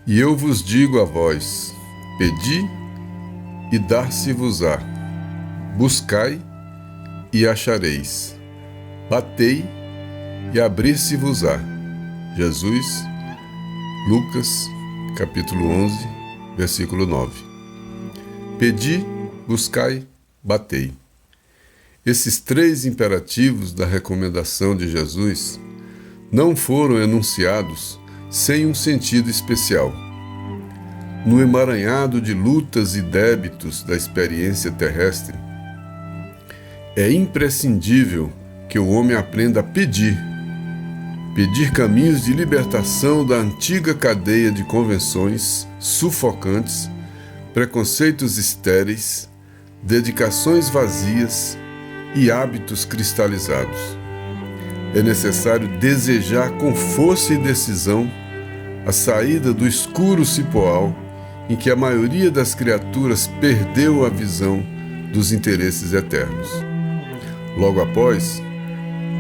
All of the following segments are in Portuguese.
E eu vos digo a vós: pedi e dar-se-vos-á, buscai e achareis, batei e abrir-se-vos-á. Jesus, Lucas, capítulo 11, versículo 9. Pedi, buscai, batei. Esses três imperativos da recomendação de Jesus não foram enunciados sem um sentido especial. No emaranhado de lutas e débitos da experiência terrestre, é imprescindível que o homem aprenda a pedir caminhos de libertação da antiga cadeia de convenções sufocantes, preconceitos estéreis, dedicações vazias e hábitos cristalizados. É necessário desejar com força e decisão a saída do escuro cipoal em que a maioria das criaturas perdeu a visão dos interesses eternos. Logo após,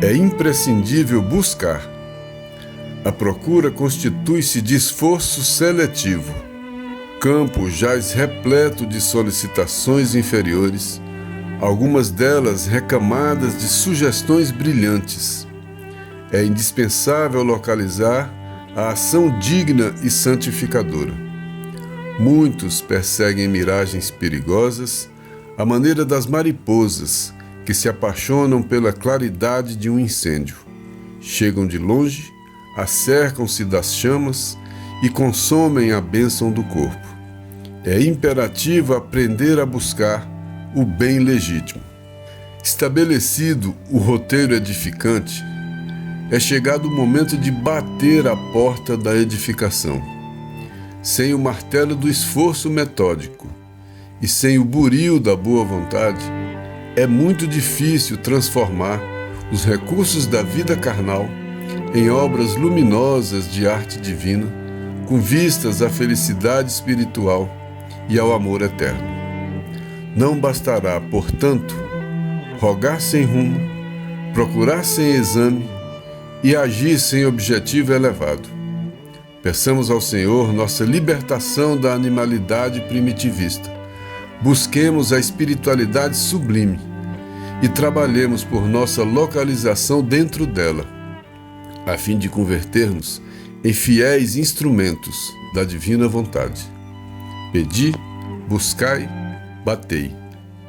é imprescindível buscar. A procura constitui-se de esforço seletivo. Campo jaz repleto de solicitações inferiores, algumas delas recamadas de sugestões brilhantes. É indispensável localizar a ação digna e santificadora. Muitos perseguem miragens perigosas, à maneira das mariposas que se apaixonam pela claridade de um incêndio. Chegam de longe, acercam-se das chamas e consomem a bênção do corpo. É imperativo aprender a buscar o bem legítimo. Estabelecido o roteiro edificante, é chegado o momento de bater a porta da edificação. Sem o martelo do esforço metódico e sem o buril da boa vontade, é muito difícil transformar os recursos da vida carnal em obras luminosas de arte divina, com vistas à felicidade espiritual e ao amor eterno. Não bastará, portanto, rogar sem rumo, procurar sem exame e agir sem objetivo elevado. Peçamos ao Senhor nossa libertação da animalidade primitivista. Busquemos a espiritualidade sublime e trabalhemos por nossa localização dentro dela, a fim de converter-nos em fiéis instrumentos da divina vontade. Pedi, buscai, batei.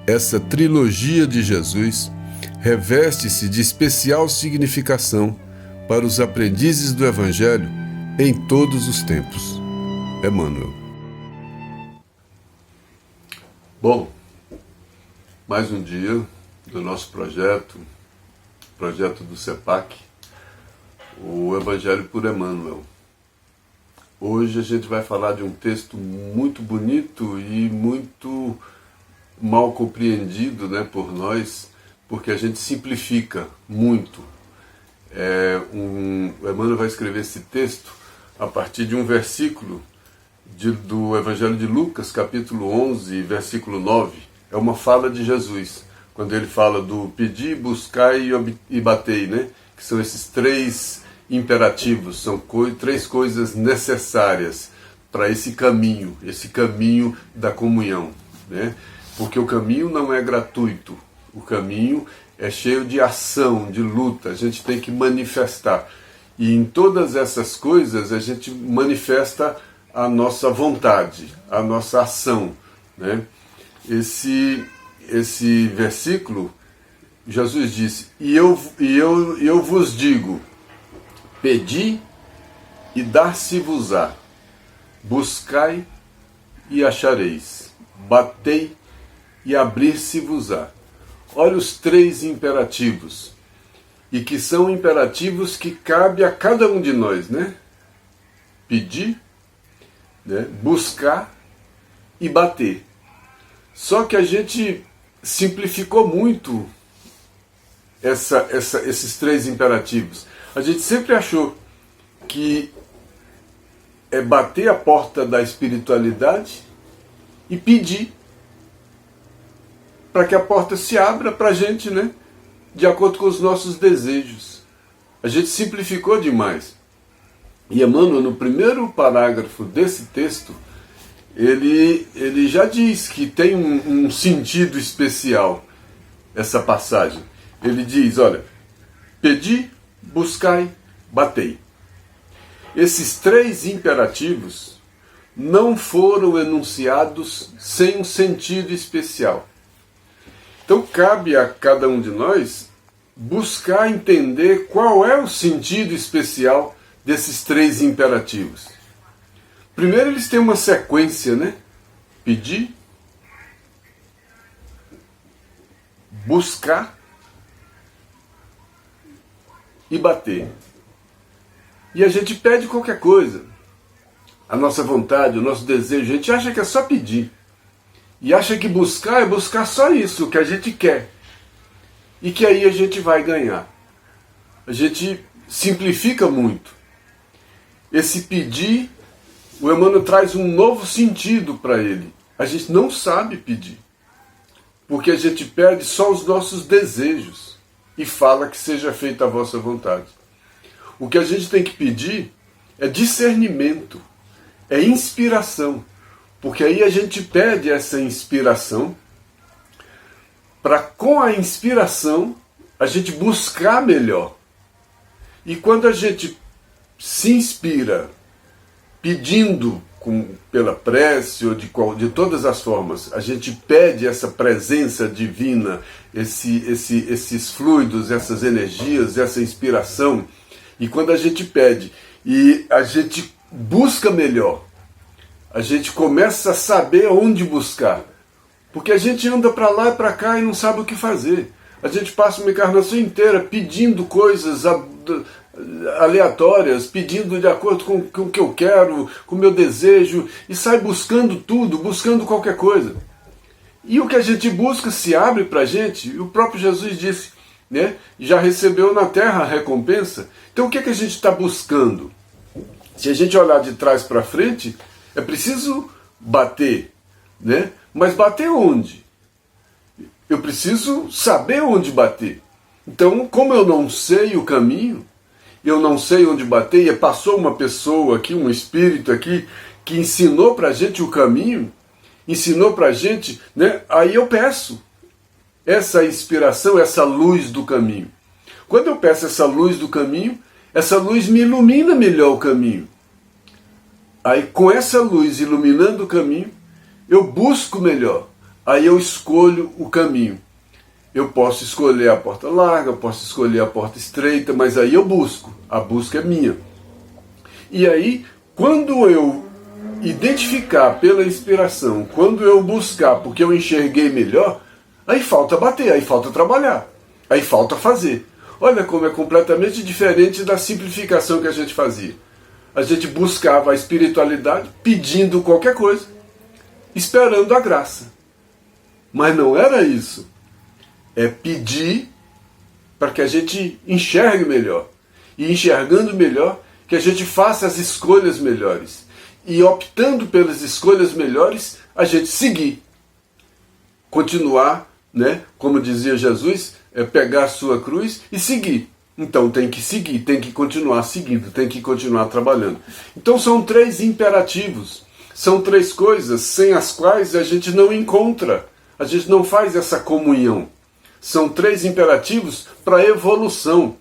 Essa trilogia de Jesus reveste-se de especial significação para os aprendizes do Evangelho em todos os tempos. Emmanuel. Bom, mais um dia do nosso projeto do CEPAC, o Evangelho por Emmanuel. Hoje a gente vai falar de um texto muito bonito e muito mal compreendido, por nós, porque a gente simplifica muito. O Emmanuel vai escrever esse texto a partir de um versículo do Evangelho de Lucas, capítulo 11, versículo 9. É uma fala de Jesus, quando ele fala do pedir, buscar e bater, que são esses três imperativos, são três coisas necessárias para esse caminho da comunhão. Porque o caminho não é gratuito, o caminho é cheio de ação, de luta, a gente tem que manifestar. E em todas essas coisas a gente manifesta a nossa vontade, a nossa ação. Esse versículo, Jesus disse: e eu vos digo, pedi e dar-se-vos-á, buscai e achareis, batei e abrir-se-vos-á. Olha os três imperativos, e que são imperativos que cabe a cada um de nós, Pedir, buscar e bater. Só que a gente simplificou muito esses três imperativos. A gente sempre achou que é bater a porta da espiritualidade e pedir para que a porta se abra para a gente, de acordo com os nossos desejos. A gente simplificou demais. E Emmanuel, no primeiro parágrafo desse texto, ele já diz que tem um sentido especial essa passagem. Ele diz, olha, pedi, buscai, batei. Esses três imperativos não foram enunciados sem um sentido especial. Então cabe a cada um de nós buscar entender qual é o sentido especial desses três imperativos. Primeiro eles têm uma sequência, né? Pedir, buscar e bater. E a gente pede qualquer coisa. A nossa vontade, o nosso desejo, a gente acha que é só pedir. E acha que buscar é buscar só isso que a gente quer. E que aí a gente vai ganhar. A gente simplifica muito. Esse pedir, o Emmanuel traz um novo sentido para ele. A gente não sabe pedir. Porque a gente pede só os nossos desejos. E fala que seja feita a vossa vontade. O que a gente tem que pedir é discernimento, é inspiração. Porque aí a gente pede essa inspiração para, com a inspiração, a gente buscar melhor. E quando a gente se inspira pedindo pela prece ou de todas as formas, a gente pede essa presença divina, esses fluidos, essas energias, essa inspiração. E quando a gente pede e a gente busca melhor, a gente começa a saber onde buscar. Porque a gente anda para lá e para cá e não sabe o que fazer. A gente passa uma encarnação inteira pedindo coisas aleatórias, pedindo de acordo com o que eu quero, com o meu desejo, e sai buscando tudo, buscando qualquer coisa. E o que a gente busca se abre para a gente, e o próprio Jesus disse, né, já recebeu na terra a recompensa. Então o que a gente está buscando? Se a gente olhar de trás para frente, é preciso bater, né? Mas bater onde? Eu preciso saber onde bater. Então, como eu não sei o caminho, eu não sei onde bater, e passou uma pessoa aqui, um espírito aqui, que ensinou para a gente o caminho, ensinou para a gente, né? Aí eu peço essa inspiração, essa luz do caminho. Quando eu peço essa luz do caminho, essa luz me ilumina melhor o caminho. Aí com essa luz iluminando o caminho, eu busco melhor. Aí eu escolho o caminho. Eu posso escolher a porta larga, posso escolher a porta estreita, mas aí eu busco. A busca é minha. E aí, quando eu identificar pela inspiração, quando eu buscar porque eu enxerguei melhor, aí falta bater, aí falta trabalhar, aí falta fazer. Olha como é completamente diferente da simplificação que a gente fazia. A gente buscava a espiritualidade pedindo qualquer coisa, esperando a graça. Mas não era isso. É pedir para que a gente enxergue melhor. E enxergando melhor, que a gente faça as escolhas melhores. E optando pelas escolhas melhores, a gente seguir. Continuar, né? Como dizia Jesus, é pegar a sua cruz e seguir. Então tem que seguir, tem que continuar seguindo, tem que continuar trabalhando. Então são três imperativos. São três coisas sem as quais a gente não encontra. A gente não faz essa comunhão. São três imperativos para evolução.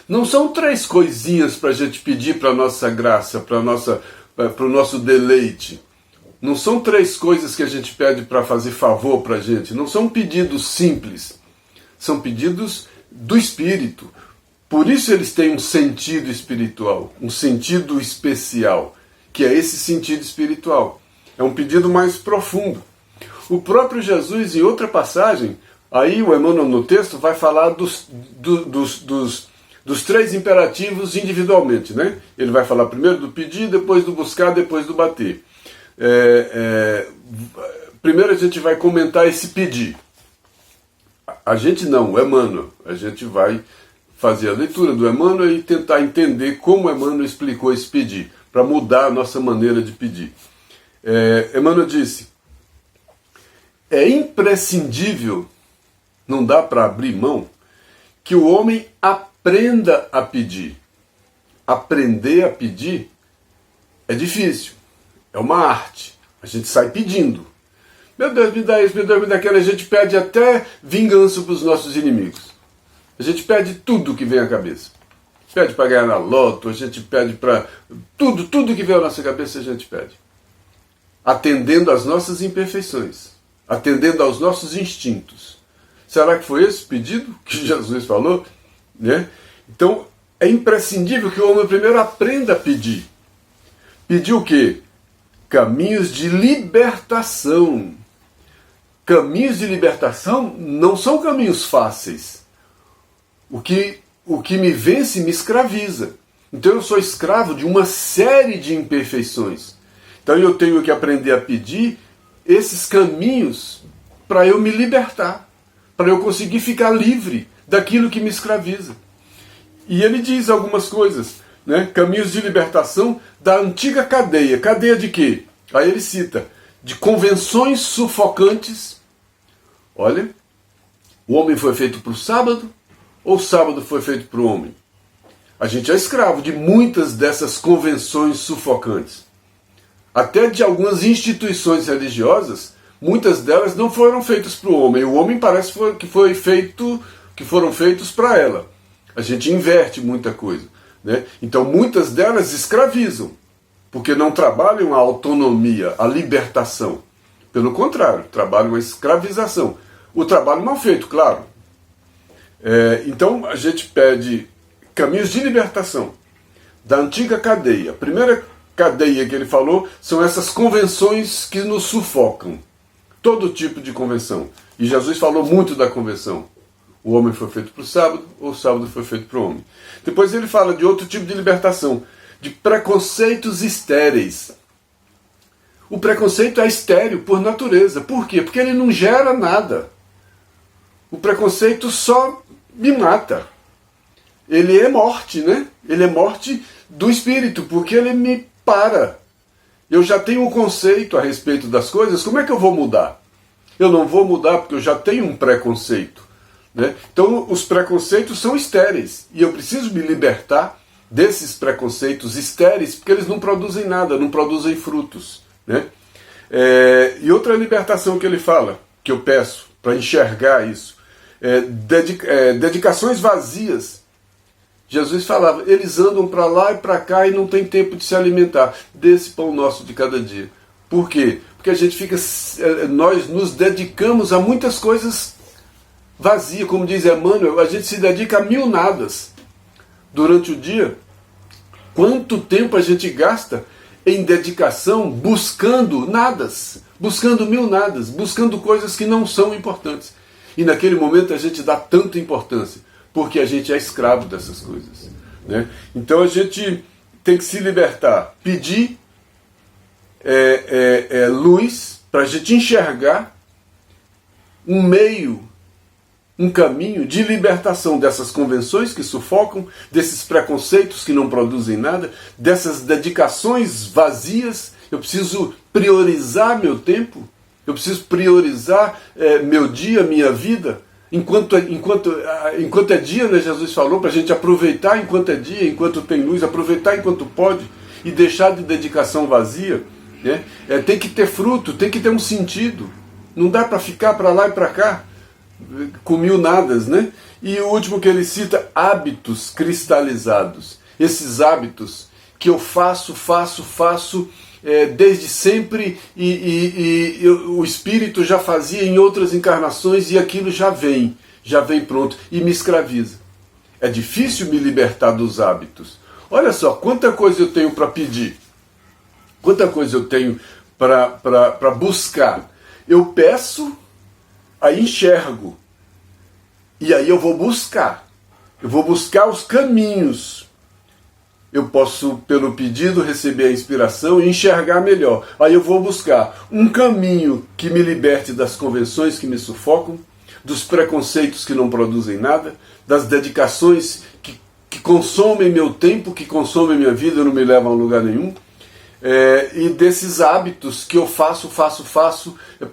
Não são três coisinhas para a gente pedir para a nossa graça, para o nosso deleite. Não são três coisas que a gente pede para fazer favor para a gente. Não são pedidos simples. São pedidos do Espírito. Por isso eles têm um sentido espiritual, um sentido especial, que é esse sentido espiritual. É um pedido mais profundo. O próprio Jesus, em outra passagem, aí o Emmanuel no texto vai falar dos três imperativos individualmente, né? Ele vai falar primeiro do pedir, depois do buscar, depois do bater. Primeiro a gente vai comentar esse pedir. A gente não, o Emmanuel. A gente vai fazer a leitura do Emmanuel e tentar entender como o Emmanuel explicou esse pedir, para mudar a nossa maneira de pedir. Emmanuel disse, é imprescindível, não dá para abrir mão, que o homem aprenda a pedir. Aprender a pedir é difícil, é uma arte. A gente sai pedindo. Meu Deus, me dá isso, meu Deus, me dá aquilo. A gente pede até vingança para os nossos inimigos. A gente pede tudo que vem à cabeça. Pede para ganhar na loto, a gente pede para... Tudo que vem à nossa cabeça a gente pede. Atendendo às nossas imperfeições. Atendendo aos nossos instintos. Será que foi esse o pedido que Jesus falou? Né? Então, é imprescindível que o homem primeiro aprenda a pedir. Pedir o quê? Caminhos de libertação. Caminhos de libertação não são caminhos fáceis. O que me vence me escraviza. Então eu sou escravo de uma série de imperfeições. Então eu tenho que aprender a pedir esses caminhos para eu me libertar, para eu conseguir ficar livre daquilo que me escraviza. E ele diz algumas coisas, né? Caminhos de libertação da antiga cadeia. Cadeia de quê? Aí ele cita, de convenções sufocantes. Olha, o homem foi feito para o sábado, ou o sábado foi feito para o homem? A gente é escravo de muitas dessas convenções sufocantes. Até de algumas instituições religiosas, muitas delas não foram feitas para o homem. O homem parece que foram feitos para ela. A gente inverte muita coisa, né? Então muitas delas escravizam, porque não trabalham a autonomia, a libertação. Pelo contrário, trabalham a escravização. O trabalho mal feito, claro. Então a gente pede caminhos de libertação da antiga cadeia. A primeira cadeia que ele falou são essas convenções que nos sufocam. Todo tipo de convenção. E Jesus falou muito da convenção. O homem foi feito para o sábado, ou o sábado foi feito para o homem. Depois ele fala de outro tipo de libertação, de preconceitos estéreis. O preconceito é estéril por natureza. Por quê? Porque ele não gera nada. O preconceito só me mata. Ele é morte, né? Ele é morte do espírito, porque ele me para. Eu já tenho um conceito a respeito das coisas, como é que eu vou mudar? Eu não vou mudar porque eu já tenho um preconceito, né? Então os preconceitos são estéreis, e eu preciso me libertar desses preconceitos estéreis, porque eles não produzem nada, não produzem frutos, né? E outra libertação que ele fala, que eu peço para enxergar isso, dedicações vazias. Jesus falava, eles andam para lá e para cá e não tem tempo de se alimentar desse pão nosso de cada dia. Por quê? Porque a gente nós nos dedicamos a muitas coisas vazias, como diz Emmanuel, a gente se dedica a mil nadas durante o dia. Quanto tempo a gente gasta em dedicação buscando nadas, buscando mil nadas, buscando coisas que não são importantes. E naquele momento a gente dá tanta importância, porque a gente é escravo dessas coisas, né? Então a gente tem que se libertar, pedir luz para a gente enxergar um meio, um caminho de libertação dessas convenções que sufocam, desses preconceitos que não produzem nada, dessas dedicações vazias. Eu preciso priorizar meu tempo, eu preciso priorizar meu dia, minha vida, enquanto é dia, né, Jesus falou, para a gente aproveitar enquanto é dia, enquanto tem luz, aproveitar enquanto pode, e deixar de dedicação vazia, né? Tem que ter fruto, tem que ter um sentido, não dá para ficar para lá e para cá, com mil nadas, né? E o último que ele cita, hábitos cristalizados, esses hábitos que eu faço desde sempre, e o espírito já fazia em outras encarnações, e aquilo já vem pronto e me escraviza. É difícil me libertar dos hábitos. Olha só, quanta coisa eu tenho para pedir, quanta coisa eu tenho para buscar. Eu peço, aí enxergo, e aí eu vou buscar os caminhos. Eu posso, pelo pedido, receber a inspiração e enxergar melhor. Aí eu vou buscar um caminho que me liberte das convenções que me sufocam, dos preconceitos que não produzem nada, das dedicações que consomem meu tempo, que consomem minha vida e não me levam a lugar nenhum, e desses hábitos que eu faço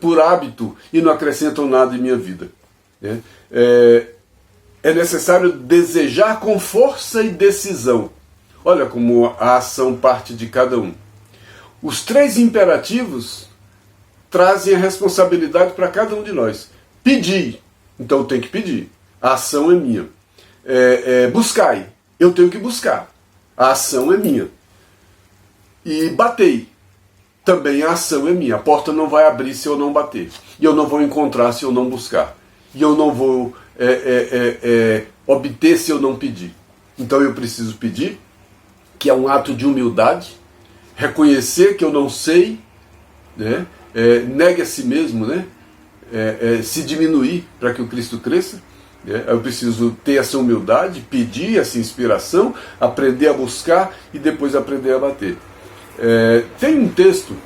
por hábito e não acrescentam nada em minha vida, né? é necessário desejar com força e decisão. Olha como a ação parte de cada um. Os 3 imperativos trazem a responsabilidade para cada um de nós. Pedir, então eu tenho que pedir. A ação é minha. Buscai, eu tenho que buscar. A ação é minha. E batei, também a ação é minha. A porta não vai abrir se eu não bater. E eu não vou encontrar se eu não buscar. E eu não vou obter se eu não pedir. Então eu preciso pedir, que é um ato de humildade, reconhecer que eu não sei, né? Negue a si mesmo, né? Se diminuir para que o Cristo cresça. Eu preciso ter essa humildade, pedir essa inspiração, aprender a buscar e depois aprender a bater. Tem um texto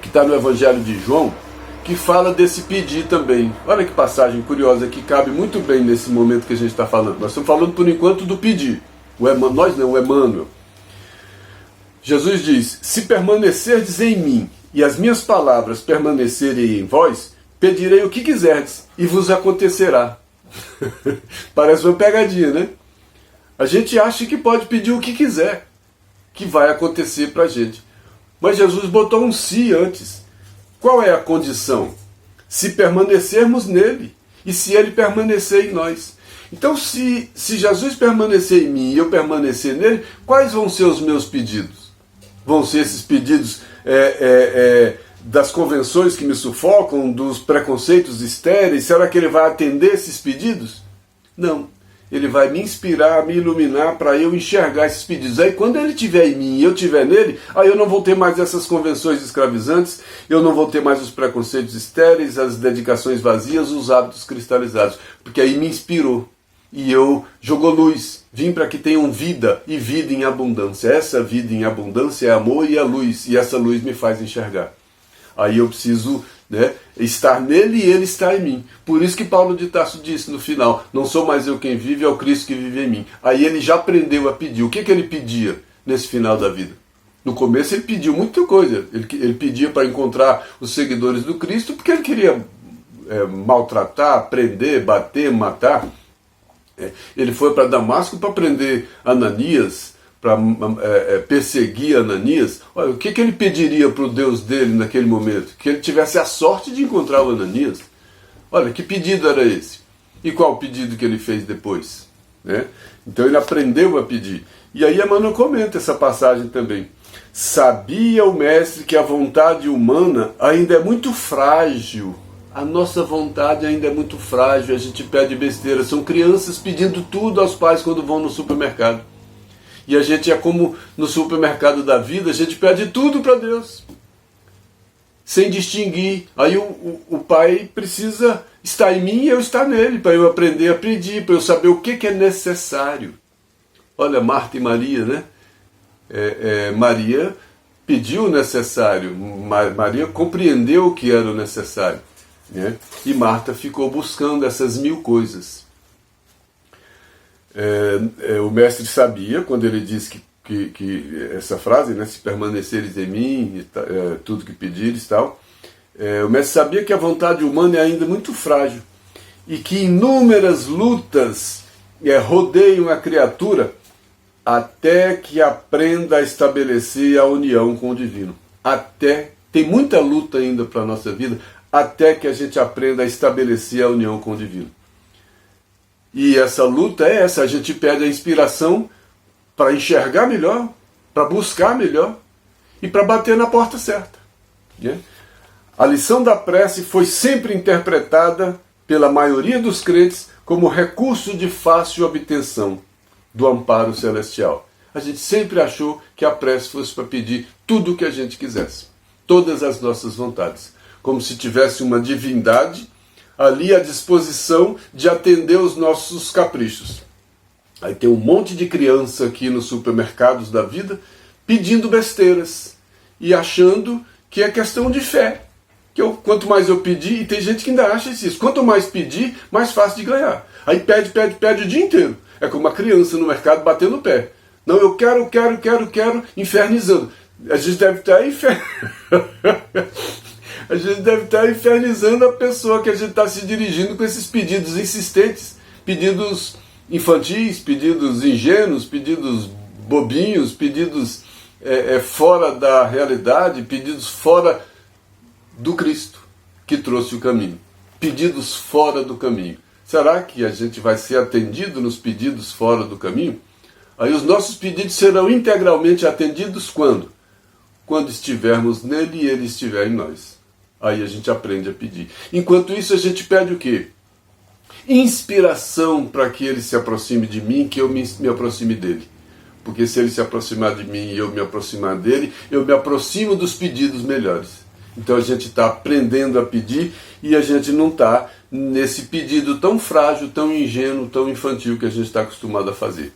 que está no Evangelho de João que fala desse pedir também. Olha que passagem curiosa que cabe muito bem nesse momento que a gente está falando. Nós estamos falando por enquanto do pedir. Nós não, o Emmanuel. Jesus diz: se permanecerdes em mim e as minhas palavras permanecerem em vós, pedirei o que quiserdes e vos acontecerá. Parece uma pegadinha, né? A gente acha que pode pedir o que quiser, que vai acontecer para a gente. Mas Jesus botou um se antes. Qual é a condição? Se permanecermos nele e se ele permanecer em nós. Então, se Jesus permanecer em mim e eu permanecer nele, quais vão ser os meus pedidos? Vão ser esses pedidos das convenções que me sufocam, dos preconceitos estéreis? Será que ele vai atender esses pedidos? Não. Ele vai me inspirar, me iluminar para eu enxergar esses pedidos. Aí quando ele estiver em mim e eu estiver nele, aí eu não vou ter mais essas convenções escravizantes, eu não vou ter mais os preconceitos estéreis, as dedicações vazias, os hábitos cristalizados. Porque aí me inspirou. E eu jogou luz. Vim para que tenham vida e vida em abundância. Essa vida em abundância é amor e a luz. E essa luz me faz enxergar. Aí eu preciso, né, estar nele e ele está em mim. Por isso que Paulo de Tarso disse no final: não sou mais eu quem vive, é o Cristo que vive em mim. Aí ele já aprendeu a pedir. O que ele pedia nesse final da vida? No começo ele pediu muita coisa. Ele pedia para encontrar os seguidores do Cristo, porque ele queria maltratar, prender, bater, matar. Ele foi para Damasco para prender Ananias, para perseguir Ananias. Olha, o que ele pediria para o Deus dele naquele momento? Que ele tivesse a sorte de encontrar o Ananias. Olha, que pedido era esse? E qual o pedido que ele fez depois? Então ele aprendeu a pedir. E aí Emmanuel comenta essa passagem também. Sabia o mestre que a vontade humana ainda é muito frágil. A nossa vontade ainda é muito frágil, a gente pede besteira. São crianças pedindo tudo aos pais quando vão no supermercado. E a gente é como no supermercado da vida, a gente pede tudo para Deus, sem distinguir. Aí o pai precisa estar em mim e eu estar nele, para eu aprender a pedir, para eu saber o que é necessário. Olha, Marta e Maria, né? Maria pediu o necessário, Maria compreendeu o que era o necessário, né? E Marta ficou buscando essas 1000 coisas. O mestre sabia, quando ele disse que essa frase, né, se permaneceres em mim, tudo que pedires, tal, o mestre sabia que a vontade humana é ainda muito frágil e que inúmeras lutas rodeiam a criatura até que aprenda a estabelecer a união com o divino. Tem muita luta ainda para a nossa vida, até que a gente aprenda a estabelecer a união com o divino. E essa luta é essa, a gente pede a inspiração para enxergar melhor, para buscar melhor e para bater na porta certa. Né? A lição da prece foi sempre interpretada pela maioria dos crentes como recurso de fácil obtenção do amparo celestial. A gente sempre achou que a prece fosse para pedir tudo o que a gente quisesse, todas as nossas vontades, como se tivesse uma divindade ali à disposição de atender os nossos caprichos. Aí tem um monte de criança aqui nos supermercados da vida pedindo besteiras e achando que é questão de fé. Quanto mais eu pedir, e tem gente que ainda acha isso, quanto mais pedir, mais fácil de ganhar. Aí pede o dia inteiro. É como uma criança no mercado batendo o pé. Não, eu quero, infernizando. A gente deve estar A gente deve estar infernizando a pessoa que a gente está se dirigindo com esses pedidos insistentes. pedidos infantis, pedidos ingênuos, pedidos bobinhos, pedidos fora da realidade, pedidos fora do Cristo que trouxe o caminho, pedidos fora do caminho. Será que a gente vai ser atendido nos pedidos fora do caminho? Aí os nossos pedidos serão integralmente atendidos quando? Quando estivermos nele e ele estiver em nós. Aí a gente aprende a pedir. Enquanto isso a gente pede o quê? Inspiração para que ele se aproxime de mim, que eu me aproxime dele. Porque se ele se aproximar de mim e eu me aproximar dele, eu me aproximo dos pedidos melhores. Então a gente está aprendendo a pedir e a gente não está nesse pedido tão frágil, tão ingênuo, tão infantil que a gente está acostumado a fazer.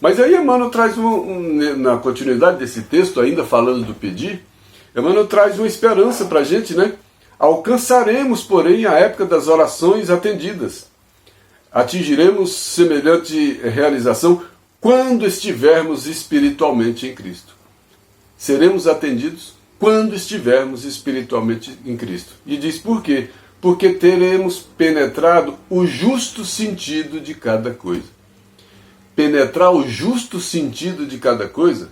Mas aí Emmanuel traz, na continuidade desse texto, ainda falando do pedir, Emmanuel traz uma esperança para a gente, né? Alcançaremos, porém, a época das orações atendidas. Atingiremos semelhante realização quando estivermos espiritualmente em Cristo. Seremos atendidos quando estivermos espiritualmente em Cristo. E diz por quê? Porque teremos penetrado o justo sentido de cada coisa. Penetrar o justo sentido de cada coisa,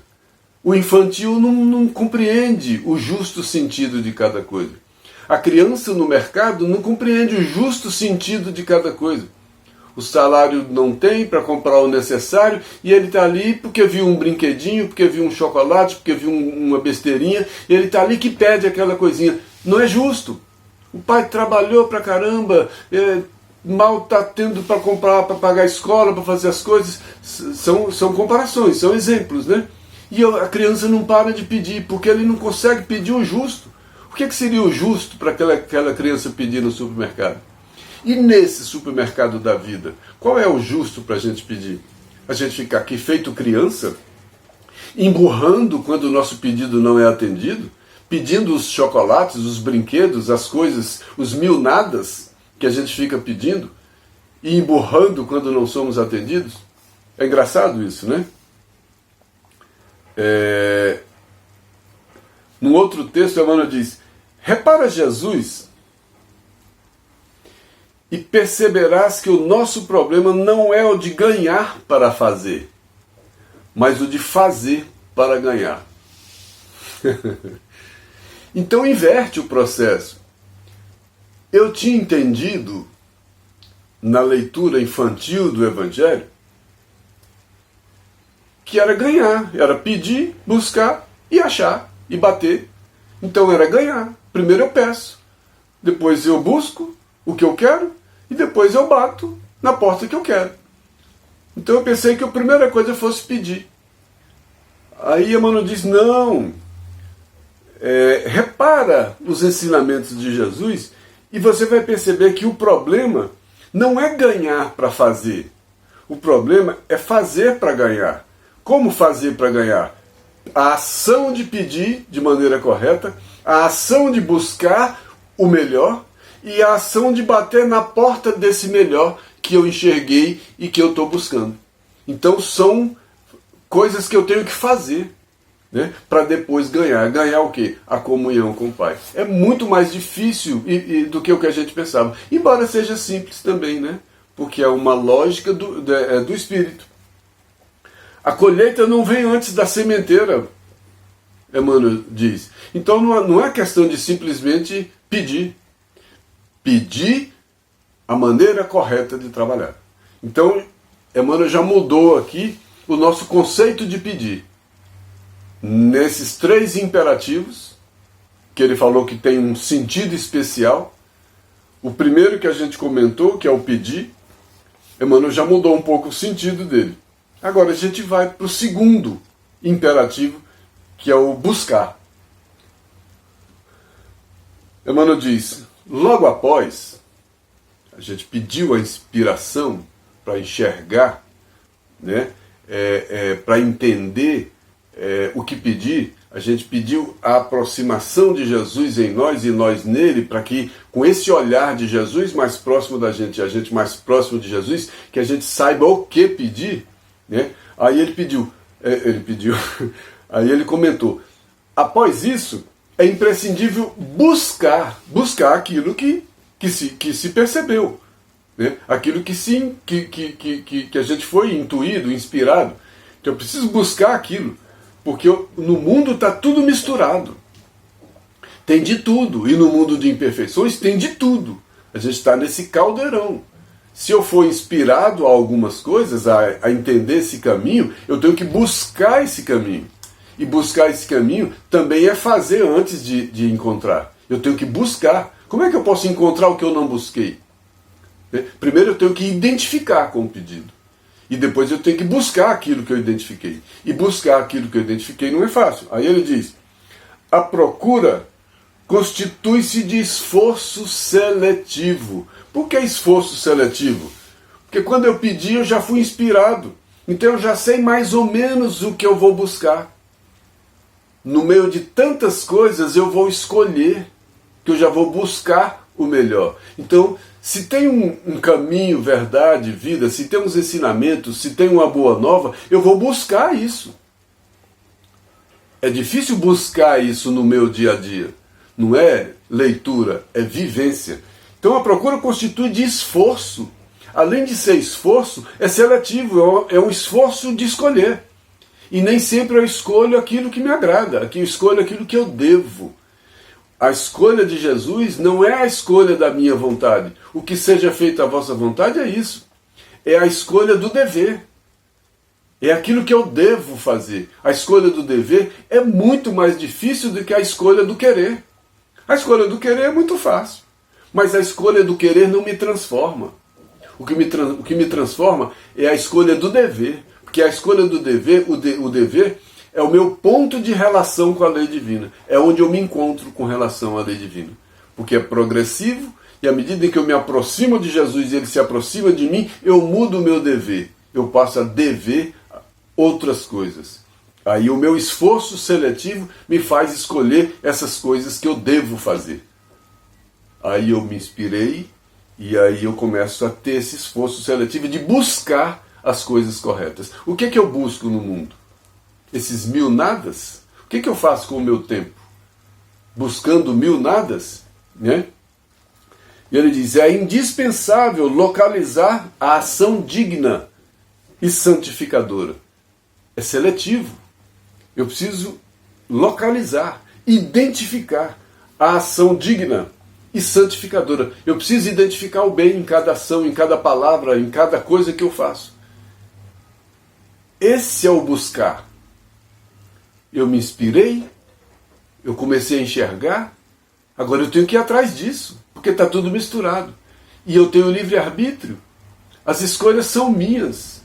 o infantil não compreende o justo sentido de cada coisa. A criança no mercado não compreende o justo sentido de cada coisa. O salário não tem para comprar o necessário e ele está ali porque viu um brinquedinho, porque viu um chocolate, porque viu uma besteirinha, e ele está ali que pede aquela coisinha. Não é justo. O pai trabalhou pra caramba, mal está tendo para comprar, para pagar a escola, para fazer as coisas. São comparações, são exemplos, né? E a criança não para de pedir, porque ele não consegue pedir o justo. O que seria o justo para aquela criança pedir no supermercado? E nesse supermercado da vida, qual é o justo para a gente pedir? A gente ficar aqui feito criança, emburrando quando o nosso pedido não é atendido, pedindo os chocolates, os brinquedos, as coisas, os mil nadas que a gente fica pedindo, e emburrando quando não somos atendidos? É engraçado isso, né? Num outro texto, Emmanuel diz: repara Jesus e perceberás que o nosso problema não é o de ganhar para fazer, mas o de fazer para ganhar. Então inverte o processo. Eu tinha entendido, na leitura infantil do Evangelho, que era ganhar, era pedir, buscar e achar, e bater. Então era ganhar. Primeiro eu peço, depois eu busco o que eu quero, e depois eu bato na porta que eu quero. Então eu pensei que a primeira coisa fosse pedir. Aí Emmanuel diz: não, repara os ensinamentos de Jesus e você vai perceber que o problema não é ganhar para fazer. O problema é fazer para ganhar. Como fazer para ganhar? A ação de pedir de maneira correta, a ação de buscar o melhor e a ação de bater na porta desse melhor que eu enxerguei e que eu estou buscando. Então são coisas que eu tenho que fazer, né, para depois ganhar. Ganhar o quê? A comunhão com o Pai. É muito mais difícil do que o que a gente pensava. Embora seja simples também, né? Porque é uma lógica do Espírito. A colheita não vem antes da sementeira, Emmanuel diz. Então não é questão de simplesmente pedir. Pedir a maneira correta de trabalhar. Então, Emmanuel já mudou aqui o nosso conceito de pedir. Nesses 3 imperativos, que ele falou que tem um sentido especial, o primeiro que a gente comentou, que é o pedir, Emmanuel já mudou um pouco o sentido dele. Agora a gente vai para o segundo imperativo, que é o buscar. Emmanuel diz: logo após, a gente pediu a inspiração para enxergar, né, para entender o que pedir. A gente pediu a aproximação de Jesus em nós e nós nele, para que com esse olhar de Jesus mais próximo da gente, a gente mais próximo de Jesus, que a gente saiba o que pedir, né? Aí ele pediu, aí ele comentou: após isso, é imprescindível buscar aquilo que se percebeu. né? Aquilo que sim, que a gente foi intuído, inspirado. Então eu preciso buscar aquilo, porque no mundo está tudo misturado. Tem de tudo, e no mundo de imperfeições tem de tudo. A gente está nesse caldeirão. Se eu for inspirado a algumas coisas, a entender esse caminho, eu tenho que buscar esse caminho. E buscar esse caminho também é fazer antes de encontrar. Eu tenho que buscar. Como é que eu posso encontrar o que eu não busquei? Primeiro eu tenho que identificar com o pedido. E depois eu tenho que buscar aquilo que eu identifiquei. E buscar aquilo que eu identifiquei não é fácil. Aí ele diz, a procura constitui-se de esforço seletivo. Por que esforço seletivo? Porque quando eu pedi eu já fui inspirado. Então eu já sei mais ou menos o que eu vou buscar. No meio de tantas coisas eu vou escolher, que eu já vou buscar o melhor. Então, se tem um caminho, verdade, vida, se tem uns ensinamentos, se tem uma boa nova, eu vou buscar isso. É difícil buscar isso no meu dia a dia. Não é leitura, é vivência. Então a procura constitui de esforço. Além de ser esforço, é seletivo, é um esforço de escolher. E nem sempre eu escolho aquilo que me agrada, aqui eu escolho aquilo que eu devo. A escolha de Jesus não é a escolha da minha vontade. O que seja feito a vossa vontade é isso. É a escolha do dever. É aquilo que eu devo fazer. A escolha do dever é muito mais difícil do que a escolha do querer. A escolha do querer é muito fácil. Mas a escolha do querer não me transforma. O que me transforma é a escolha do dever. Porque a escolha do dever, o dever é o meu ponto de relação com a lei divina. É onde eu me encontro com relação à lei divina. Porque é progressivo e à medida em que eu me aproximo de Jesus e ele se aproxima de mim, eu mudo o meu dever. Eu passo a dever outras coisas. Aí o meu esforço seletivo me faz escolher essas coisas que eu devo fazer. Aí eu me inspirei e aí eu começo a ter esse esforço seletivo de buscar as coisas corretas. O que é que eu busco no mundo? Esses mil nadas? O que é que eu faço com o meu tempo? Buscando mil nadas? Né? E ele diz, é indispensável localizar a ação digna e santificadora. É seletivo. Eu preciso localizar, identificar a ação digna e santificadora. Eu preciso identificar o bem em cada ação, em cada palavra, em cada coisa que eu faço. Esse é o buscar. Eu me inspirei, eu comecei a enxergar, agora eu tenho que ir atrás disso, porque está tudo misturado. E eu tenho livre-arbítrio. As escolhas são minhas.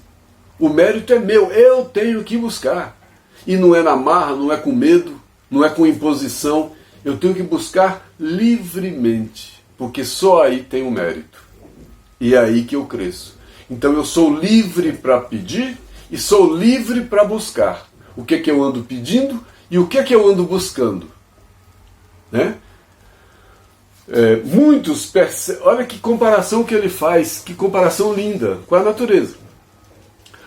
O mérito é meu, eu tenho que buscar. E não é na marra, não é com medo, não é com imposição. Eu tenho que buscar livremente, porque só aí tem o mérito. E é aí que eu cresço. Então eu sou livre para pedir e sou livre para buscar. O que é que eu ando pedindo e o que é que eu ando buscando. Né? Muitos percebem, olha que comparação que ele faz, que comparação linda com a natureza.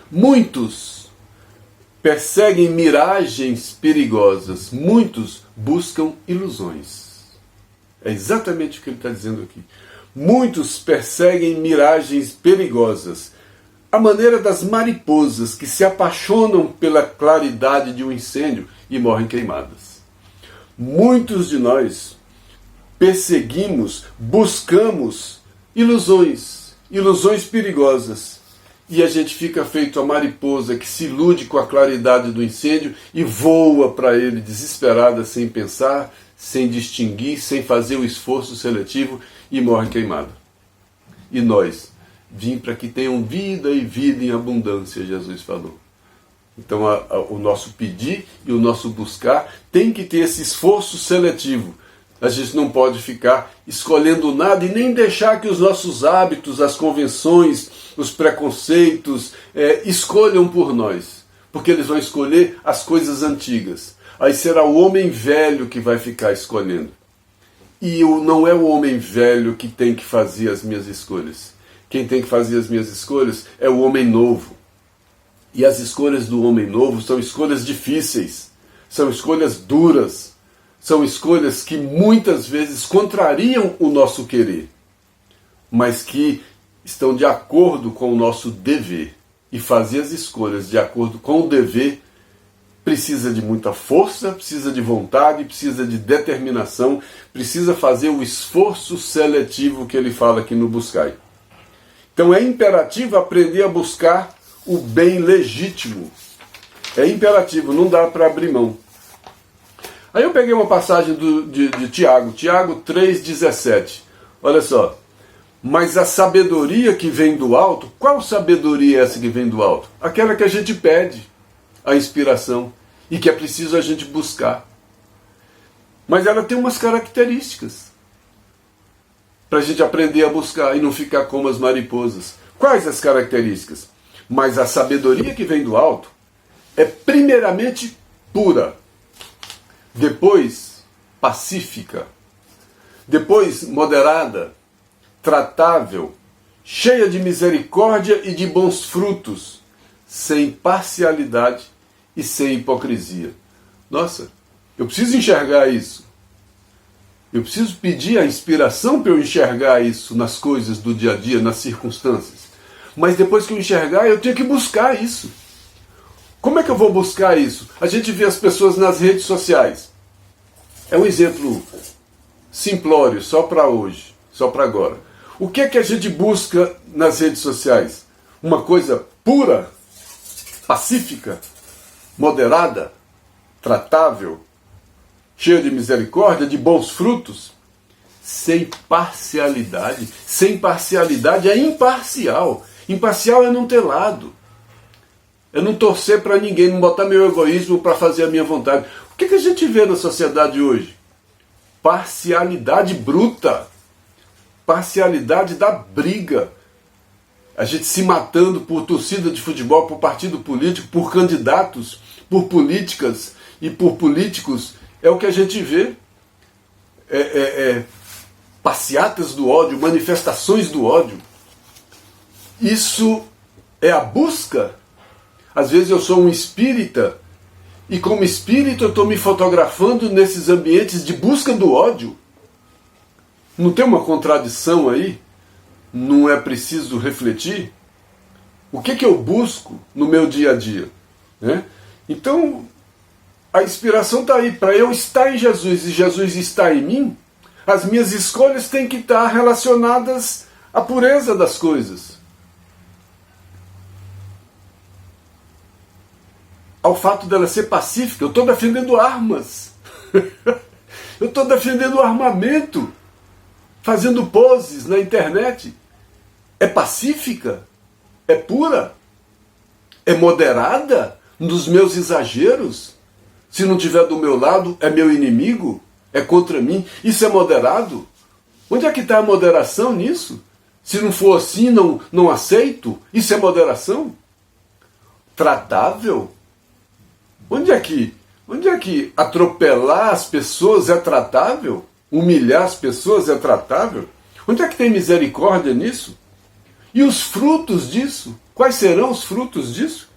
Muitos perseguem miragens perigosas, muitos buscam ilusões. É exatamente o que ele está dizendo aqui. Muitos perseguem miragens perigosas, à maneira das mariposas que se apaixonam pela claridade de um incêndio e morrem queimadas. Muitos de nós perseguimos, buscamos ilusões perigosas, e a gente fica feito a mariposa que se ilude com a claridade do incêndio e voa para ele desesperada, sem pensar, sem distinguir, sem fazer o esforço seletivo e morre queimada. E nós, vim para que tenham vida e vida em abundância, Jesus falou. Então o nosso pedir e o nosso buscar tem que ter esse esforço seletivo. A gente não pode ficar escolhendo nada e nem deixar que os nossos hábitos, as convenções, os preconceitos escolham por nós. Porque eles vão escolher as coisas antigas. Aí será o homem velho que vai ficar escolhendo. E não é o homem velho que tem que fazer as minhas escolhas. Quem tem que fazer as minhas escolhas é o homem novo. E as escolhas do homem novo são escolhas difíceis, são escolhas duras, são escolhas que muitas vezes contrariam o nosso querer, mas que estão de acordo com o nosso dever. E fazer as escolhas de acordo com o dever precisa de muita força, precisa de vontade, precisa de determinação, precisa fazer o esforço seletivo que ele fala aqui no Buscai. Então é imperativo aprender a buscar o bem legítimo. É imperativo, não dá para abrir mão. Aí eu peguei uma passagem de Tiago, Tiago 3,17. Olha só. Mas a sabedoria que vem do alto, qual sabedoria é essa que vem do alto? Aquela que a gente pede, a inspiração, e que é preciso a gente buscar. Mas ela tem umas características para a gente aprender a buscar e não ficar como as mariposas. Quais as características? Mas a sabedoria que vem do alto é primeiramente pura, depois pacífica, depois moderada, tratável, cheia de misericórdia e de bons frutos, sem parcialidade e sem hipocrisia. Nossa, eu preciso enxergar isso. Eu preciso pedir a inspiração para eu enxergar isso nas coisas do dia a dia, nas circunstâncias. Mas depois que eu enxergar, eu tenho que buscar isso. Como é que eu vou buscar isso? A gente vê as pessoas nas redes sociais. É um exemplo simplório, só para hoje, só para agora. O que é que a gente busca nas redes sociais? Uma coisa pura, pacífica, moderada, tratável, cheia de misericórdia, de bons frutos, sem parcialidade. Sem parcialidade é imparcial. Imparcial é não ter lado. É não torcer para ninguém, não botar meu egoísmo para fazer a minha vontade. O que a gente vê na sociedade hoje? Parcialidade bruta. Parcialidade da briga. A gente se matando por torcida de futebol, por partido político, por candidatos, por políticas e por políticos. É o que a gente vê. Passeatas do ódio, manifestações do ódio. Isso é a busca. Às vezes eu sou um espírita e como espírita eu estou me fotografando nesses ambientes de busca do ódio. Não tem uma contradição aí? Não é preciso refletir? O que eu busco no meu dia a dia? Né? Então, a inspiração está aí. Para eu estar em Jesus e Jesus estar em mim, as minhas escolhas têm que estar relacionadas à pureza das coisas. Ao fato dela ser pacífica. Eu estou defendendo armas. Eu estou defendendo armamento. Fazendo poses na internet. É pacífica? É pura? É moderada nos meus exageros? Se não estiver do meu lado, é meu inimigo? É contra mim? Isso é moderado? Onde é que está a moderação nisso? Se não for assim, não aceito? Isso é moderação? Tratável? Onde é que atropelar as pessoas é tratável? Humilhar as pessoas é tratável? Onde é que tem misericórdia nisso? E os frutos disso? Quais serão os frutos disso?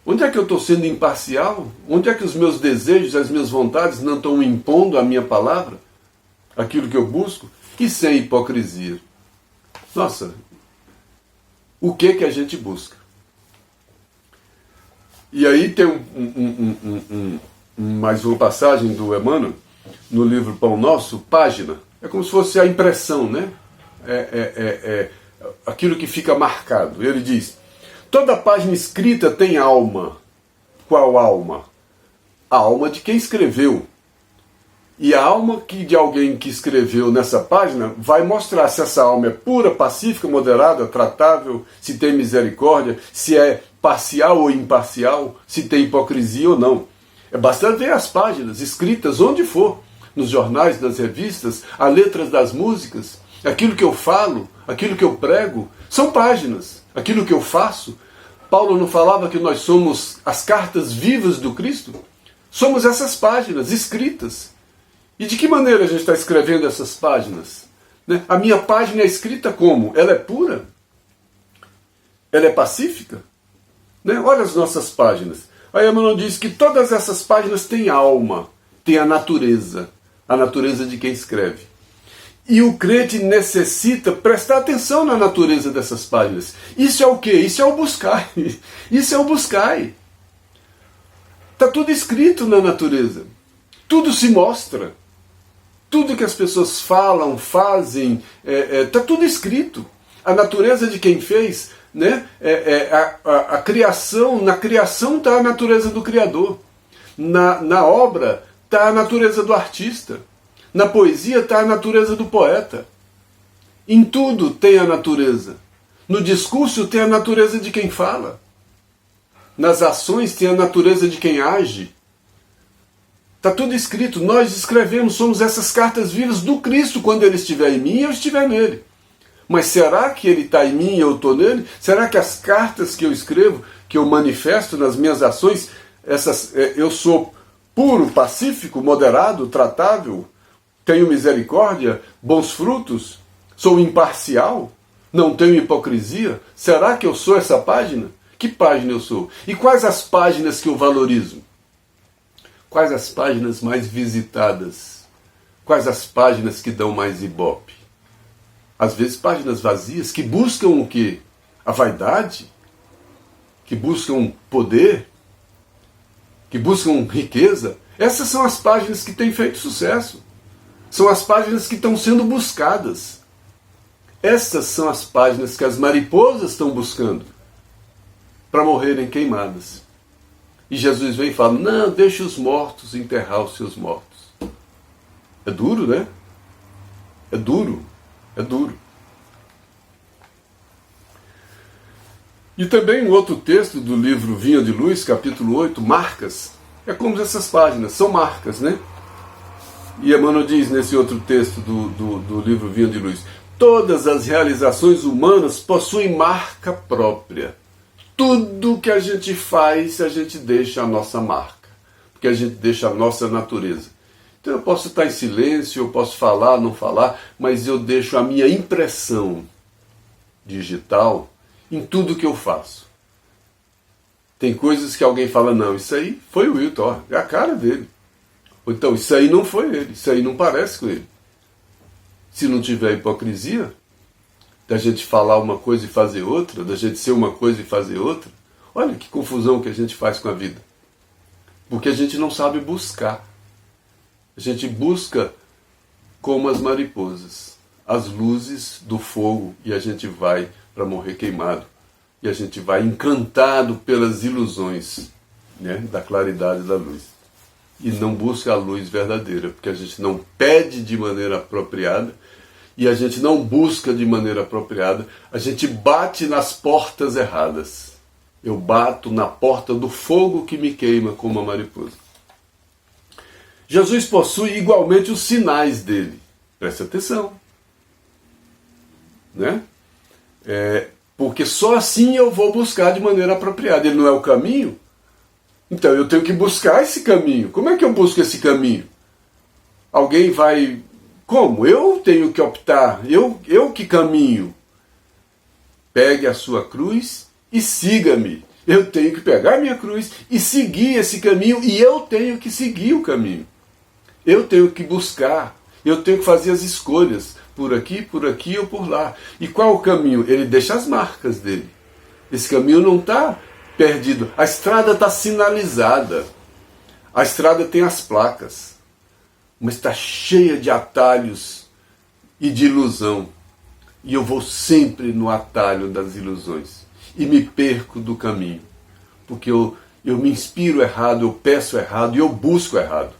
Onde é que eu estou sendo imparcial? Onde é que os meus desejos, as minhas vontades não estão impondo a minha palavra? Aquilo que eu busco? E sem hipocrisia. Nossa, o que a gente busca? E aí tem mais uma passagem do Emmanuel, no livro Pão Nosso, página. É como se fosse a impressão, né? Aquilo que fica marcado. Ele diz: toda página escrita tem alma. Qual alma? A alma de quem escreveu. E a alma de alguém que escreveu nessa página vai mostrar se essa alma é pura, pacífica, moderada, tratável, se tem misericórdia, se é parcial ou imparcial, se tem hipocrisia ou não. Basta ver as páginas escritas onde for, nos jornais, nas revistas, as letras das músicas, aquilo que eu falo, aquilo que eu prego, são páginas. Aquilo que eu faço. Paulo não falava que nós somos as cartas vivas do Cristo? Somos essas páginas escritas. E de que maneira a gente está escrevendo essas páginas? Né? A minha página é escrita como? Ela é pura? Ela é pacífica? Né? Olha as nossas páginas. Aí Emmanuel diz que todas essas páginas têm alma, têm a natureza de quem escreve. E o crente necessita prestar atenção na natureza dessas páginas. Isso é o quê? Isso é o buscar. Isso é o buscar. Está tudo escrito na natureza. Tudo se mostra. Tudo que as pessoas falam, fazem, está tudo escrito. A natureza de quem fez, né? A criação, na criação está a natureza do Criador. Na obra está a natureza do artista. Na poesia está a natureza do poeta. Em tudo tem a natureza. No discurso tem a natureza de quem fala. Nas ações tem a natureza de quem age. Está tudo escrito. Nós escrevemos, somos essas cartas vivas do Cristo quando Ele estiver em mim e eu estiver nele. Mas será que Ele está em mim e eu estou nele? Será que as cartas que eu escrevo, que eu manifesto nas minhas ações, eu sou puro, pacífico, moderado, tratável? Tenho misericórdia, bons frutos, sou imparcial, não tenho hipocrisia? Será que eu sou essa página? Que página eu sou? E quais as páginas que eu valorizo? Quais as páginas mais visitadas? Quais as páginas que dão mais ibope? Às vezes páginas vazias que buscam o quê? A vaidade? Que buscam poder? Que buscam riqueza? Essas são as páginas que têm feito sucesso. São as páginas que estão sendo buscadas. Essas são as páginas que as mariposas estão buscando para morrerem queimadas. E Jesus vem e fala, não, deixe os mortos enterrar os seus mortos. É duro, né? É duro. É duro. E também um outro texto do livro Vinha de Luz, capítulo 8, marcas. É como essas páginas, são marcas, né? E Emmanuel diz nesse outro texto do livro Vinha de Luz, todas as realizações humanas possuem marca própria. Tudo que a gente faz, a gente deixa a nossa marca, porque a gente deixa a nossa natureza. Então eu posso estar em silêncio, eu posso falar, não falar, mas eu deixo a minha impressão digital em tudo que eu faço. Tem coisas que alguém fala, não, isso aí foi o Wilton, ó, é a cara dele. Ou então, isso aí não foi ele, isso aí não parece com ele. Se não tiver hipocrisia, da gente falar uma coisa e fazer outra, da gente ser uma coisa e fazer outra, olha que confusão que a gente faz com a vida. Porque a gente não sabe buscar. A gente busca como as mariposas, as luzes do fogo, e a gente vai para morrer queimado. E a gente vai encantado pelas ilusões, né, da claridade da luz. E não busca a luz verdadeira, porque a gente não pede de maneira apropriada, e a gente não busca de maneira apropriada, a gente bate nas portas erradas. Eu bato na porta do fogo que me queima como uma mariposa. Jesus possui igualmente os sinais dele. Preste atenção. Né? Porque só assim eu vou buscar de maneira apropriada. Ele não é o caminho? Então eu tenho que buscar esse caminho. Como é que eu busco esse caminho? Alguém vai... Como? Eu tenho que optar. Eu que caminho. Pegue a sua cruz e siga-me. Eu tenho que pegar a minha cruz e seguir esse caminho. E eu tenho que seguir o caminho. Eu tenho que buscar. Eu tenho que fazer as escolhas. Por aqui ou por lá. E qual o caminho? Ele deixa as marcas dele. Esse caminho não está perdido. A estrada está sinalizada. A estrada tem as placas. Mas está cheia de atalhos e de ilusão. E eu vou sempre no atalho das ilusões. E me perco do caminho. Porque eu me inspiro errado, eu peço errado e eu busco errado.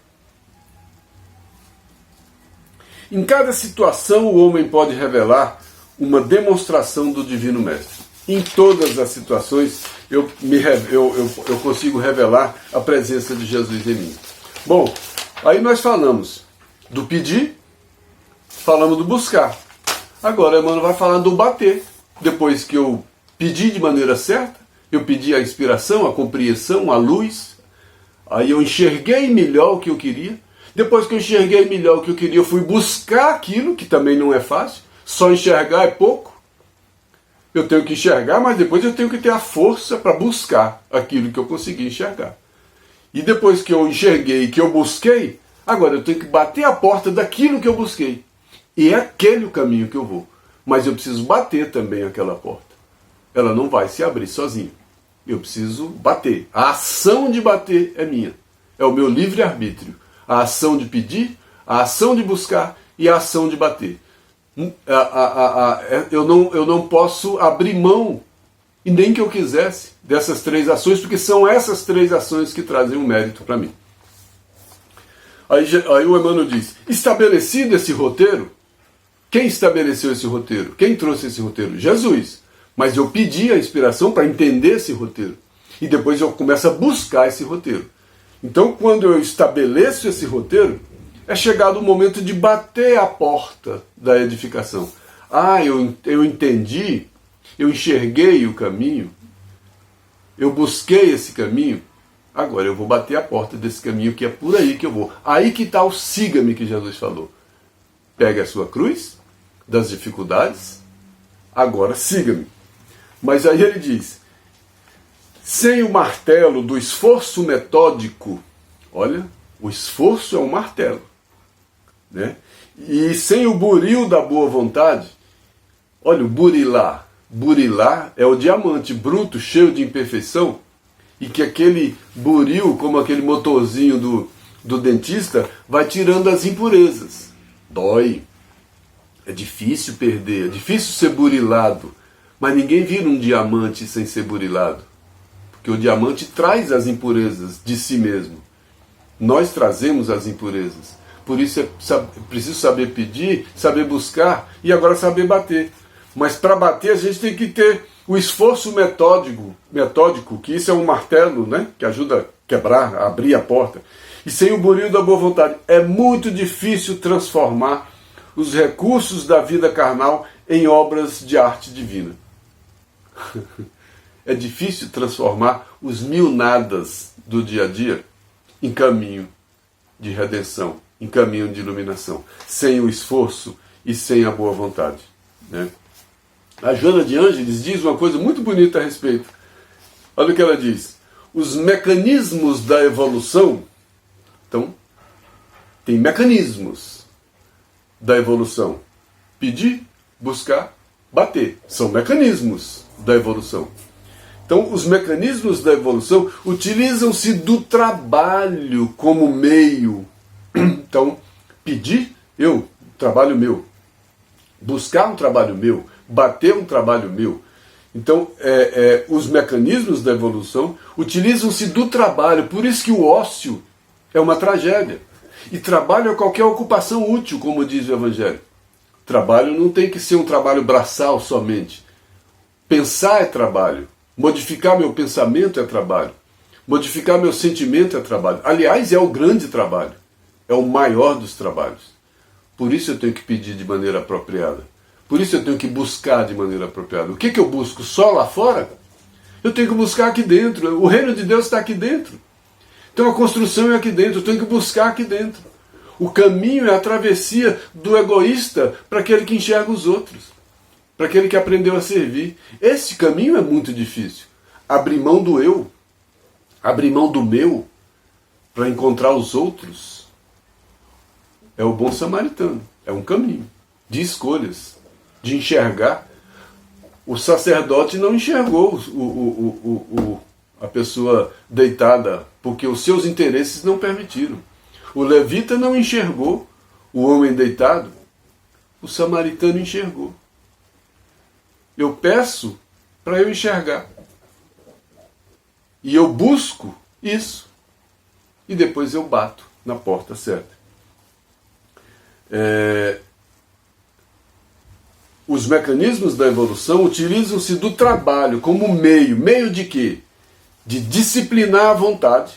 Em cada situação o homem pode revelar uma demonstração do Divino Mestre. Em todas as situações eu consigo revelar a presença de Jesus em mim. Bom, aí nós falamos do pedir, falamos do buscar. Agora Emmanuel vai falar do bater. Depois que eu pedi de maneira certa, eu pedi a inspiração, a compreensão, a luz, aí eu enxerguei melhor o que eu queria. Depois que eu enxerguei melhor o que eu queria, eu fui buscar aquilo, que também não é fácil. Só enxergar é pouco. Eu tenho que enxergar, mas depois eu tenho que ter a força para buscar aquilo que eu consegui enxergar. E depois que eu enxerguei, que eu busquei, agora eu tenho que bater a porta daquilo que eu busquei. E é aquele o caminho que eu vou. Mas eu preciso bater também aquela porta. Ela não vai se abrir sozinha. Eu preciso bater. A ação de bater é minha. É o meu livre-arbítrio. A ação de pedir, a ação de buscar e a ação de bater. Eu não posso abrir mão, e nem que eu quisesse, dessas 3 ações, porque são essas 3 ações que trazem um mérito para mim. Aí o Emmanuel diz, estabelecido esse roteiro, quem estabeleceu esse roteiro? Quem trouxe esse roteiro? Jesus. Mas eu pedi a inspiração para entender esse roteiro. E depois eu começo a buscar esse roteiro. Então, quando eu estabeleço esse roteiro, é chegado o momento de bater a porta da edificação. Eu entendi, eu enxerguei o caminho, eu busquei esse caminho, agora eu vou bater a porta desse caminho, que é por aí que eu vou. Aí que está o siga-me que Jesus falou. Pegue a sua cruz das dificuldades, agora siga-me. Mas aí ele diz, sem o martelo do esforço metódico, olha, o esforço é um martelo, né? E sem o buril da boa vontade, olha, o burilar é o diamante bruto, cheio de imperfeição, e que aquele buril, como aquele motorzinho do dentista, vai tirando as impurezas. Dói, é difícil perder, é difícil ser burilado, mas ninguém vira um diamante sem ser burilado, porque o diamante traz as impurezas de si mesmo. Nós trazemos as impurezas. Por isso é preciso saber pedir, saber buscar e agora saber bater. Mas para bater a gente tem que ter o esforço metódico, que isso é um martelo, né, que ajuda a quebrar, a abrir a porta. E sem o buril da boa vontade é muito difícil transformar os recursos da vida carnal em obras de arte divina. É difícil transformar os 1000 nadas do dia a dia em caminho de redenção, em caminho de iluminação, sem o esforço e sem a boa vontade, né? A Joana de Ângeles diz uma coisa muito bonita a respeito. Olha o que ela diz. Os mecanismos da evolução, então, tem mecanismos da evolução. Pedir, buscar, bater. São mecanismos da evolução. Então, os mecanismos da evolução utilizam-se do trabalho como meio. Então, pedir, trabalho meu. Buscar um trabalho meu. Bater um trabalho meu. Então, os mecanismos da evolução utilizam-se do trabalho. Por isso que o ócio é uma tragédia. E trabalho é qualquer ocupação útil, como diz o Evangelho. Trabalho não tem que ser um trabalho braçal somente. Pensar é trabalho. Modificar meu pensamento é trabalho. Modificar meu sentimento é trabalho. Aliás, é o grande trabalho. É o maior dos trabalhos. Por isso eu tenho que pedir de maneira apropriada. Por isso eu tenho que buscar de maneira apropriada. O que eu busco? Só lá fora? Eu tenho que buscar aqui dentro. O reino de Deus está aqui dentro. Então a construção é aqui dentro. Eu tenho que buscar aqui dentro. O caminho é a travessia do egoísta para aquele que enxerga os outros. Para aquele que aprendeu a servir. Esse caminho é muito difícil. Abrir mão do eu. Abrir mão do meu para encontrar os outros. É o bom samaritano. É um caminho de escolhas. De enxergar. O sacerdote não enxergou a pessoa deitada, porque os seus interesses não permitiram. O levita não enxergou o homem deitado, o samaritano enxergou. Eu peço para eu enxergar. E eu busco isso. E depois eu bato na porta certa. Os mecanismos da evolução utilizam-se do trabalho como meio. Meio de quê? De disciplinar a vontade,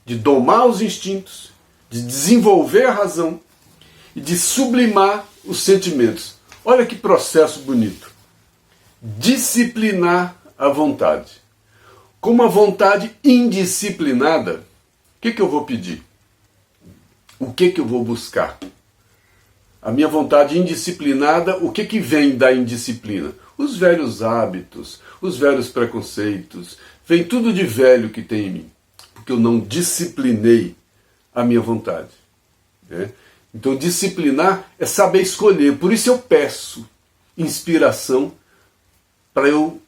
de domar os instintos, de desenvolver a razão e de sublimar os sentimentos. Olha que processo bonito. Disciplinar a vontade. Com uma vontade indisciplinada, o que eu vou pedir? O que eu vou buscar? A minha vontade indisciplinada, o que vem da indisciplina? Os velhos hábitos, os velhos preconceitos, vem tudo de velho que tem em mim, porque eu não disciplinei a minha vontade. Né? Então disciplinar é saber escolher. Por isso eu peço inspiração para eu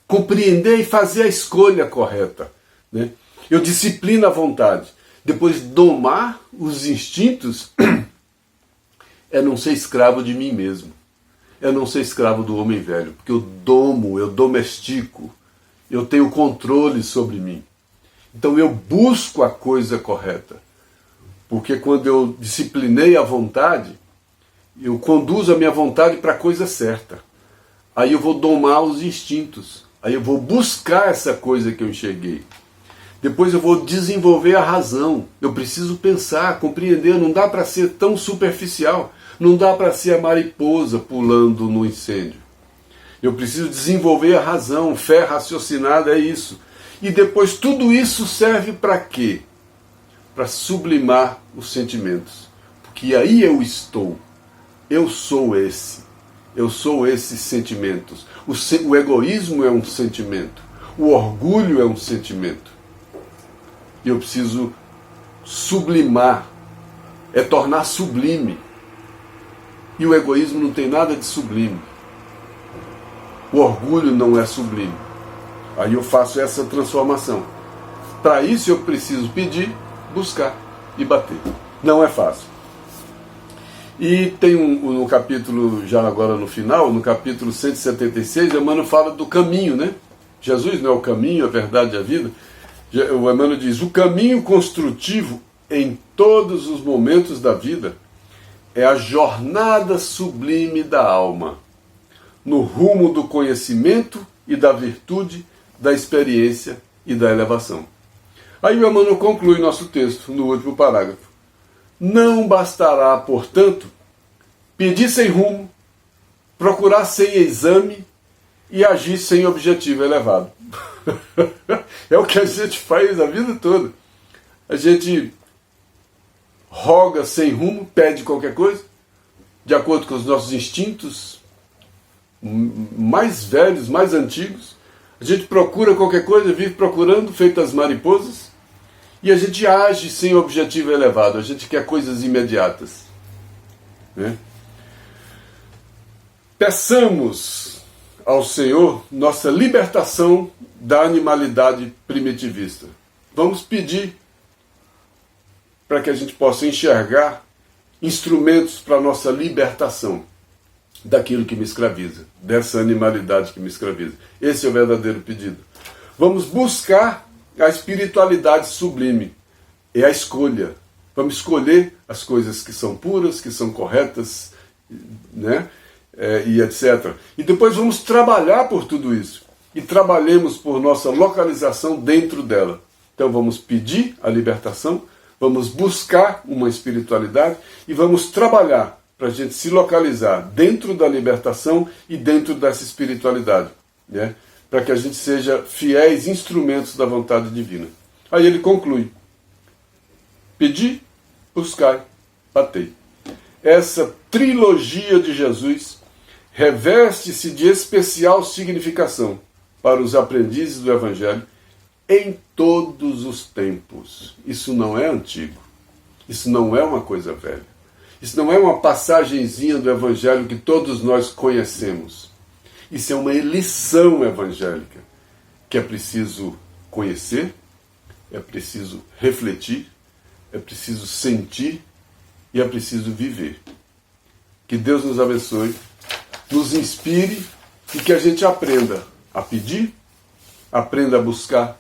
compreender e fazer a escolha correta, né? Eu disciplino a vontade. Depois domar os instintos é não ser escravo de mim mesmo. É não ser escravo do homem velho. Porque eu domo, eu domestico, eu tenho controle sobre mim. Então eu busco a coisa correta. Porque quando eu disciplinei a vontade, eu conduzo a minha vontade para a coisa certa. Aí eu vou domar os instintos. Aí eu vou buscar essa coisa que eu enxerguei. Depois eu vou desenvolver a razão. Eu preciso pensar, compreender. Não dá para ser tão superficial. Não dá para ser a mariposa pulando no incêndio. Eu preciso desenvolver a razão. Fé raciocinada é isso. E depois tudo isso serve para quê? Para sublimar os sentimentos. Porque aí eu estou. Eu sou esse. Eu sou esses sentimentos. O egoísmo é um sentimento. O orgulho é um sentimento. E eu preciso sublimar. É tornar sublime. E o egoísmo não tem nada de sublime. O orgulho não é sublime. Aí eu faço essa transformação. Para isso eu preciso pedir, buscar e bater. Não é fácil. E tem no capítulo, já agora no final, no capítulo 176, Emmanuel fala do caminho, né? Jesus não é o caminho, a verdade e a vida. O Emmanuel diz, o caminho construtivo em todos os momentos da vida é a jornada sublime da alma, no rumo do conhecimento e da virtude, da experiência e da elevação. Aí o Emmanuel conclui nosso texto, no último parágrafo. Não bastará, portanto, pedir sem rumo, procurar sem exame e agir sem objetivo elevado. É o que a gente faz a vida toda. A gente roga sem rumo, pede qualquer coisa, de acordo com os nossos instintos mais velhos, mais antigos. A gente procura qualquer coisa, vive procurando, feito as mariposas, e a gente age sem objetivo elevado. A gente quer coisas imediatas, né? Peçamos ao Senhor nossa libertação da animalidade primitivista. Vamos pedir para que a gente possa enxergar instrumentos para a nossa libertação daquilo que me escraviza, dessa animalidade que me escraviza. Esse é o verdadeiro pedido. Vamos buscar a espiritualidade sublime. É a escolha. Vamos escolher as coisas que são puras, que são corretas, né? E etc. E depois vamos trabalhar por tudo isso. E trabalhemos por nossa localização dentro dela. Então vamos pedir a libertação, vamos buscar uma espiritualidade e vamos trabalhar para a gente se localizar dentro da libertação e dentro dessa espiritualidade, né? Para que a gente seja fiéis instrumentos da vontade divina. Aí ele conclui: pedi, buscai, batei. Essa trilogia de Jesus reveste-se de especial significação para os aprendizes do Evangelho em todos os tempos. Isso não é antigo. Isso não é uma coisa velha. Isso não é uma passagenzinha do Evangelho que todos nós conhecemos. Isso é uma lição evangélica que é preciso conhecer, é preciso refletir, é preciso sentir e é preciso viver. Que Deus nos abençoe, nos inspire e que a gente aprenda a pedir, aprenda a buscar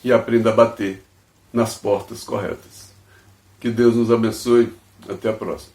e aprenda a bater nas portas corretas. Que Deus nos abençoe. Até a próxima.